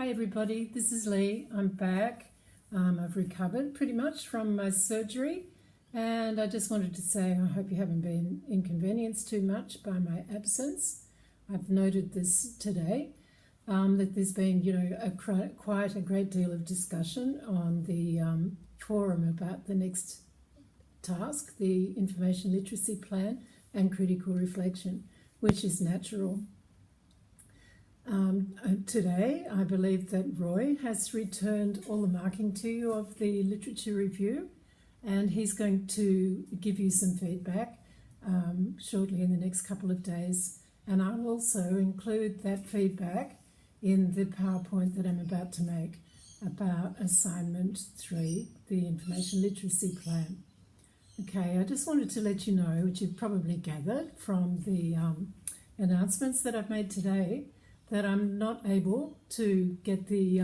Hi everybody, this is Lee. I'm back. I've recovered pretty much from my surgery, and I just wanted to say I hope you haven't been inconvenienced too much by my absence. I've noted this today, that there's been, quite a great deal of discussion on the forum about the next task, the Information Literacy Plan and critical reflection, which is natural. Today, I believe that Roy has returned all the marking to you of the literature review, and he's going to give you some feedback shortly in the next couple of days. And I'll also include that feedback in the PowerPoint that I'm about to make about Assignment 3, the Information Literacy Plan. Okay, I just wanted to let you know, which you've probably gathered from the announcements that I've made today, that I'm not able to get the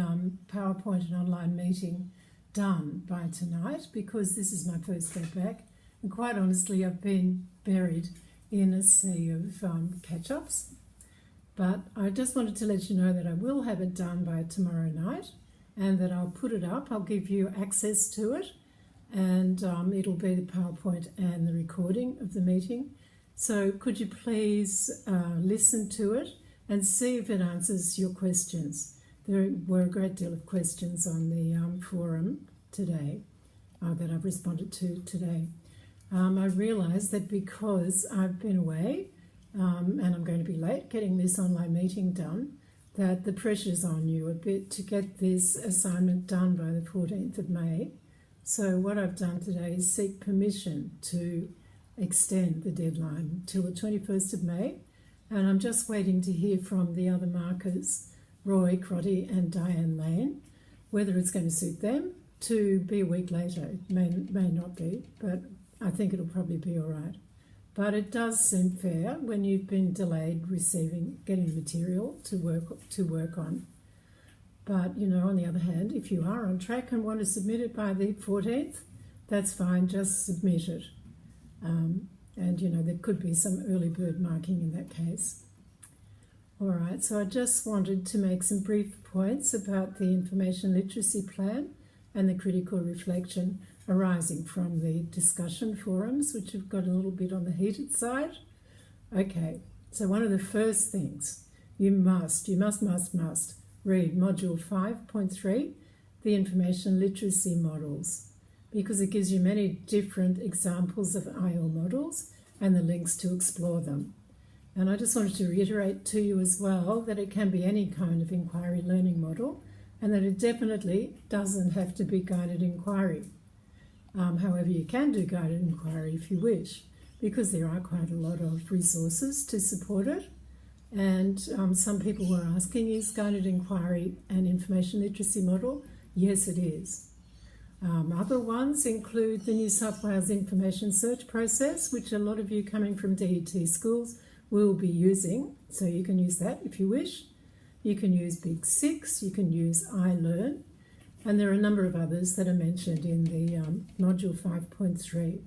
PowerPoint and online meeting done by tonight because this is my first day back. And quite honestly, I've been buried in a sea of catch-ups. But I just wanted to let you know that I will have it done by tomorrow night and that I'll put it up. I'll give you access to it, and it'll be the PowerPoint and the recording of the meeting. So could you please listen to it and see if it answers your questions. There were a great deal of questions on the forum today that I've responded to today. I realised that because I've been away and I'm going to be late getting this online meeting done, that the pressure's on you a bit to get this assignment done by the 14th of May. So what I've done today is seek permission to extend the deadline till the 21st of May. And I'm just waiting to hear from the other markers, Roy, Crotty and Diane Lane, whether it's going to suit them to be a week later. It may not be, but I think it'll probably be all right. But it does seem fair when you've been delayed getting material to work on. But, on the other hand, if you are on track and want to submit it by the 14th, that's fine, just submit it. And, there could be some early bird marking in that case. All right, so I just wanted to make some brief points about the Information Literacy Plan and the critical reflection arising from the discussion forums, which have got a little bit on the heated side. Okay, so one of the first things, you must read Module 5.3, the Information Literacy Models, because it gives you many different examples of IL models and the links to explore them. And I just wanted to reiterate to you as well that it can be any kind of inquiry learning model and that it definitely doesn't have to be guided inquiry. However, you can do guided inquiry if you wish, because there are quite a lot of resources to support it. And some people were asking, is guided inquiry an information literacy model? Yes, it is. Other ones include the New South Wales Information Search Process, which a lot of you coming from DET schools will be using, so you can use that if you wish. You can use Big Six, you can use iLearn, and there are a number of others that are mentioned in the Module 5.3.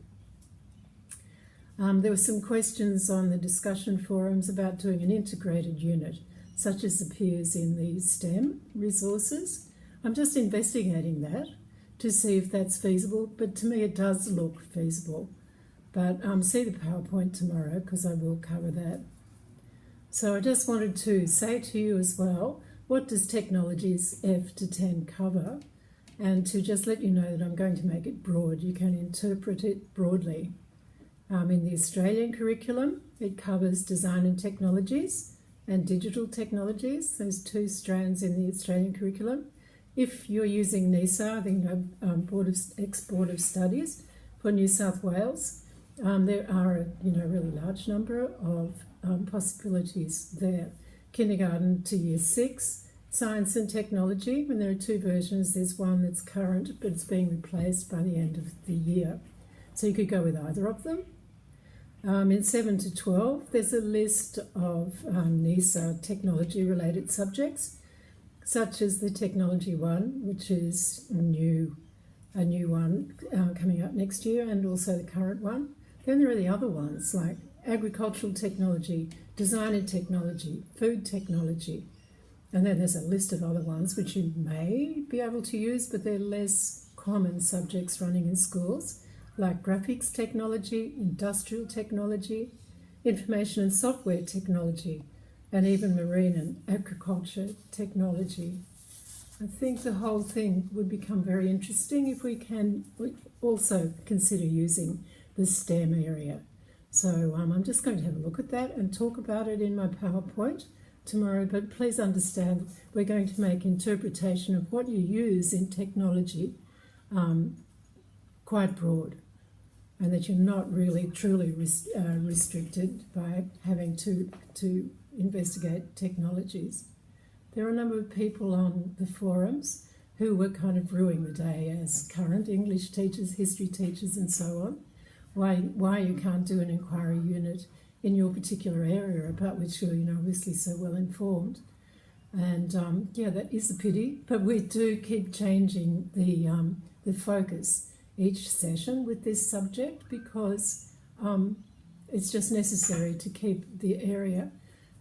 There were some questions on the discussion forums about doing an integrated unit, such as appears in the STEM resources. I'm just investigating that to see if that's feasible, but to me it does look feasible. But see the PowerPoint tomorrow because I will cover that. So I just wanted to say to you as well, what does Technologies F to 10 cover? And to just let you know that I'm going to make it broad. You can interpret it broadly. In the Australian curriculum, it covers design and technologies and digital technologies. There's two strands in the Australian curriculum. If you're using NISA, the Board of Studies for New South Wales, there are a really large number of possibilities there. Kindergarten to Year 6, science and technology. When there are two versions, there's one that's current, but it's being replaced by the end of the year. So you could go with either of them. In 7 to 12, there's a list of NISA technology-related subjects, such as the technology one, which is a new one coming up next year, and also the current one. Then there are the other ones like agricultural technology, design and technology, food technology, And then there's a list of other ones which you may be able to use, but they're less common subjects running in schools, like graphics technology, industrial technology, information and software technology, and even marine and agriculture technology. I think the whole thing would become very interesting if we can also consider using the STEM area. So I'm just going to have a look at that and talk about it in my PowerPoint tomorrow, but please understand we're going to make interpretation of what you use in technology quite broad, and that you're not really truly restricted by having to investigate technologies. There are a number of people on the forums who were kind of ruining the day as current English teachers, history teachers and so on, why you can't do an inquiry unit in your particular area about which you're obviously so well informed. And yeah, that is a pity, but we do keep changing the focus each session with this subject because it's just necessary to keep the area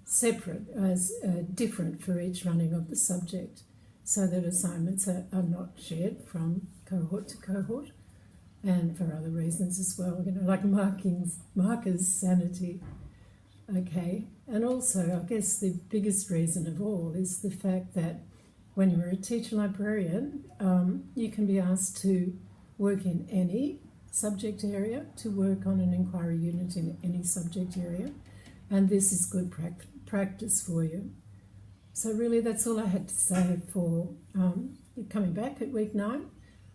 separate as different for each running of the subject, so that assignments are not shared from cohort to cohort, and for other reasons as well, like markers sanity. Okay, and also I guess the biggest reason of all is the fact that when you're a teacher librarian, you can be asked to work in any subject area, to work on an inquiry unit in any subject area, and this is good practice for you. So really that's all I had to say for coming back at week 9.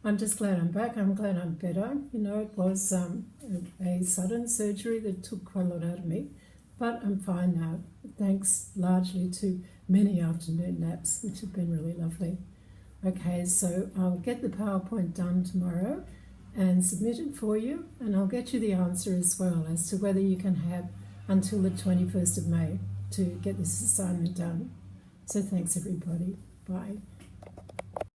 I'm just glad I'm back. I'm glad I'm better. It was a sudden surgery that took quite a lot out of me, but I'm fine now, thanks largely to many afternoon naps, which have been really lovely. Okay, so I'll get the PowerPoint done tomorrow and submit it for you, and I'll get you the answer as well as to whether you can have until the 21st of May to get this assignment done. So thanks everybody. Bye.